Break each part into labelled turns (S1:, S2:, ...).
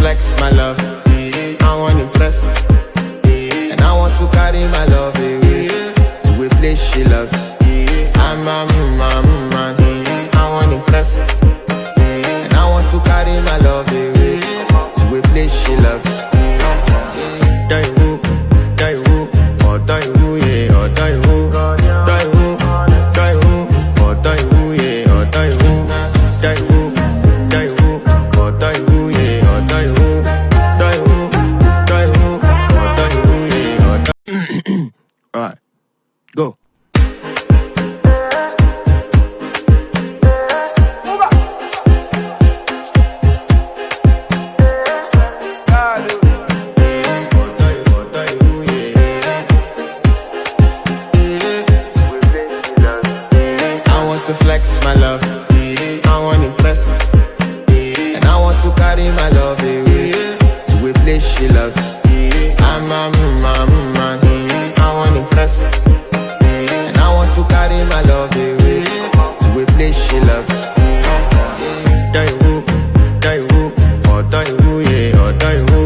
S1: flex my love. I want impress. And I want to carry my love away to a place she loves. I'm a man. I want impress. And I want to carry my love away to a place she loves. Die who, or die who, yeah, or die who, die who, or die who, yeah, or die who, die who, or die who, yeah, or die who, or die who, yeah, or die. All right, go. To flex my love, I want impress. And I want to carry my love away to a place she loves. I'm a man, I want impress. And I want to carry my love away to a place she loves. Die who, or die who, yeah, or die who,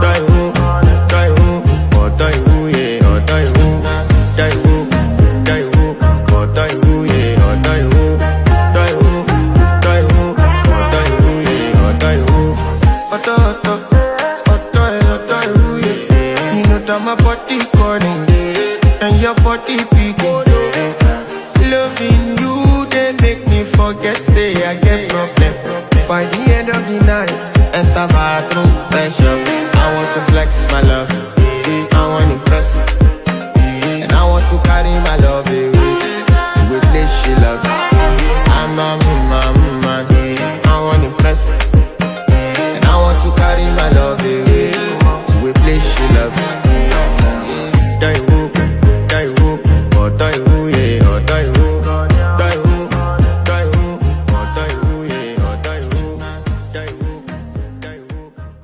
S1: die who, or die who, yeah, or die who, die who, or die who, yeah. My body calling and your body picking. Loving you, they make me forget, say I get problem. By the end of the night, enter bathroom, pressure. I want to flex my love, I want impress. And I want to carry my love away to a place she loves. I'm a man, I want impress. And I want to carry my love away to a place she loves. Die who, or die who, yeah, or die who, die who, or die who, yeah, or die who,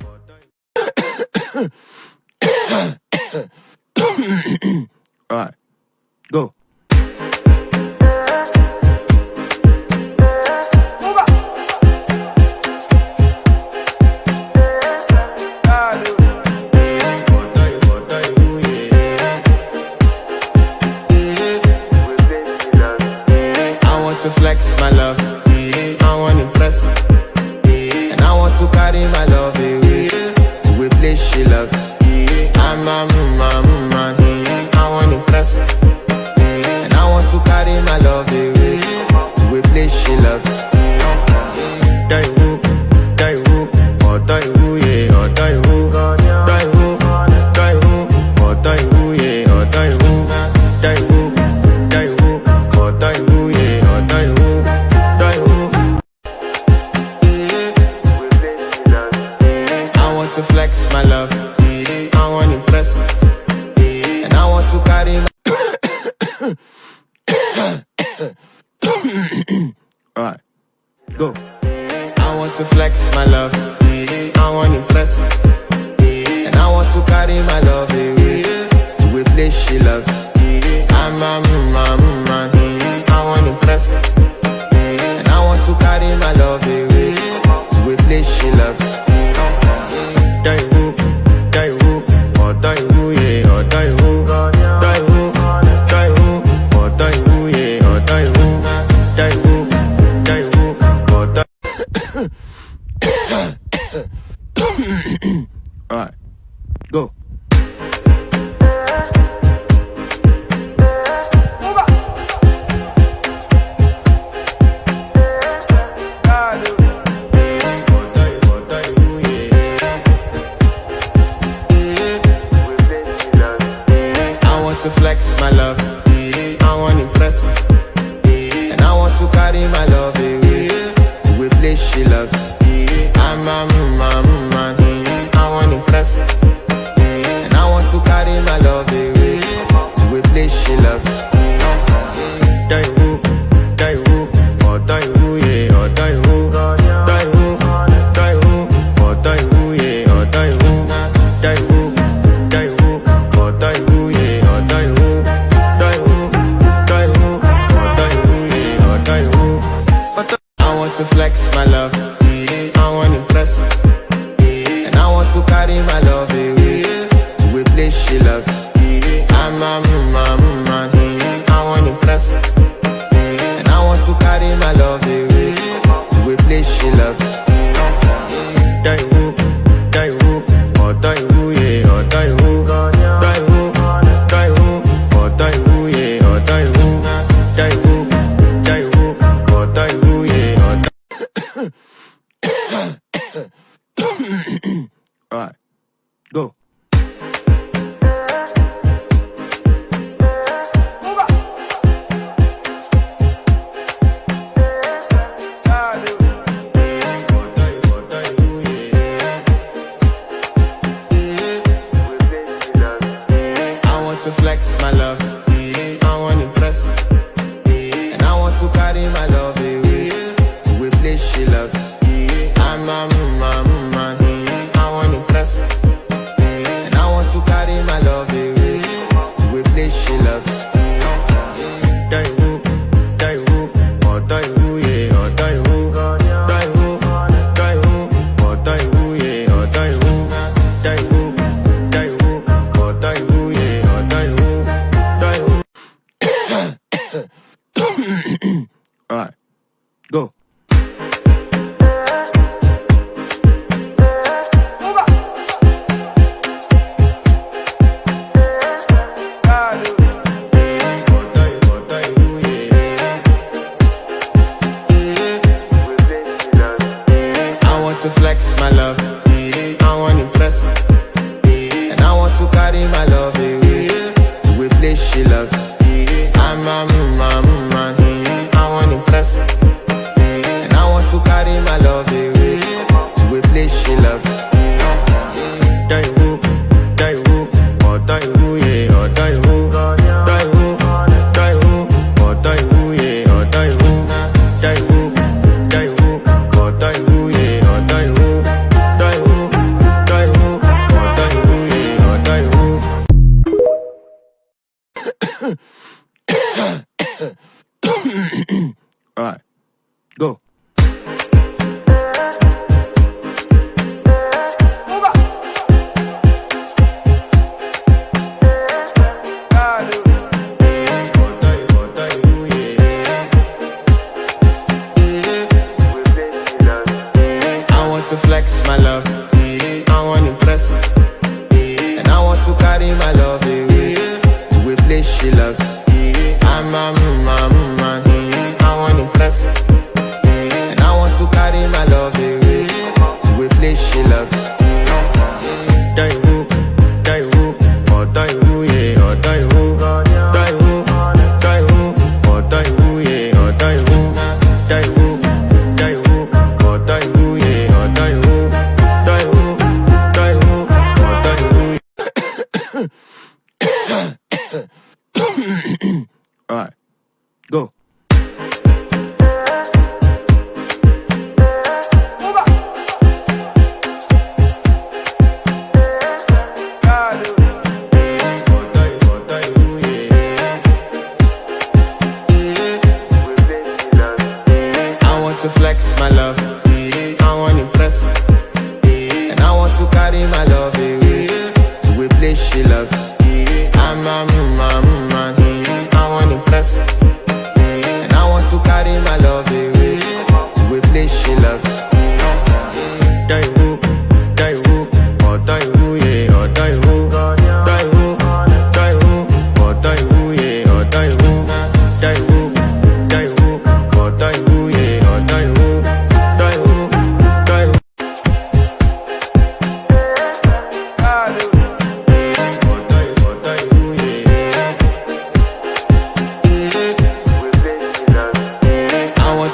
S1: or die who. All right, go. To flex my love, I want impress. And I want to carry my love away to a place she loves. I'm a man, I want impress. And I want to carry my love away to a place she loves. Die who, or die who, yeah, or die who, die who, or die who, yeah, or die who, die who, or die who, yeah. To flex my love, I want impress. And I want to carry all right, go. I want to flex my love, I want impress. And I want to carry my love away to a place she loves. I'm a man, I want impress. And I want to carry my love away to a place she loves. Die who, or die who, yeah, or die who, die who, or die who, yeah, or die who, or die. All right, go. want to carry my love away to a place she loves. I'm a man, I want to impress. And I want to carry my love away to a place she loves. Die who, or die who, yeah, or die who, die who, or die who, yeah, or die who, die who, or die who, yeah, or die who, die who, or die who, yeah, or die who. All right, go. To flex my love, I want to impress, and I want to carry my love away to a place she loves. I'm a man, I want to impress, and I want to carry my love away to a place she loves. Die who, or die who, yeah, or die who, die who, or die who, yeah, or die who, die who, or die who. All right, go. I want to flex my love, I want to impress, and I want to carry my love away to a place she loves. I'm a man, I want to impress, and I want to carry my love away to a place she loves. Die who, or die who, yeah, or die who, die who, or die who, yeah, or die who, die who, or die who, yeah, or die who, die who, die who.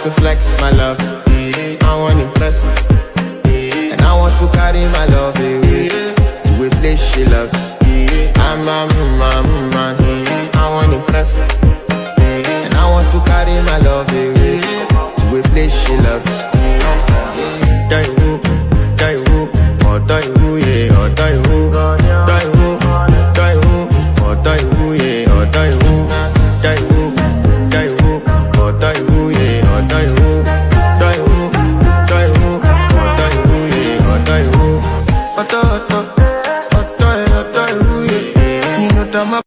S1: To flex my love, I want to impress, and I want to carry my love away to a place she loves. I'm a man, I want to impress, and I want to carry my love away to a place she loves.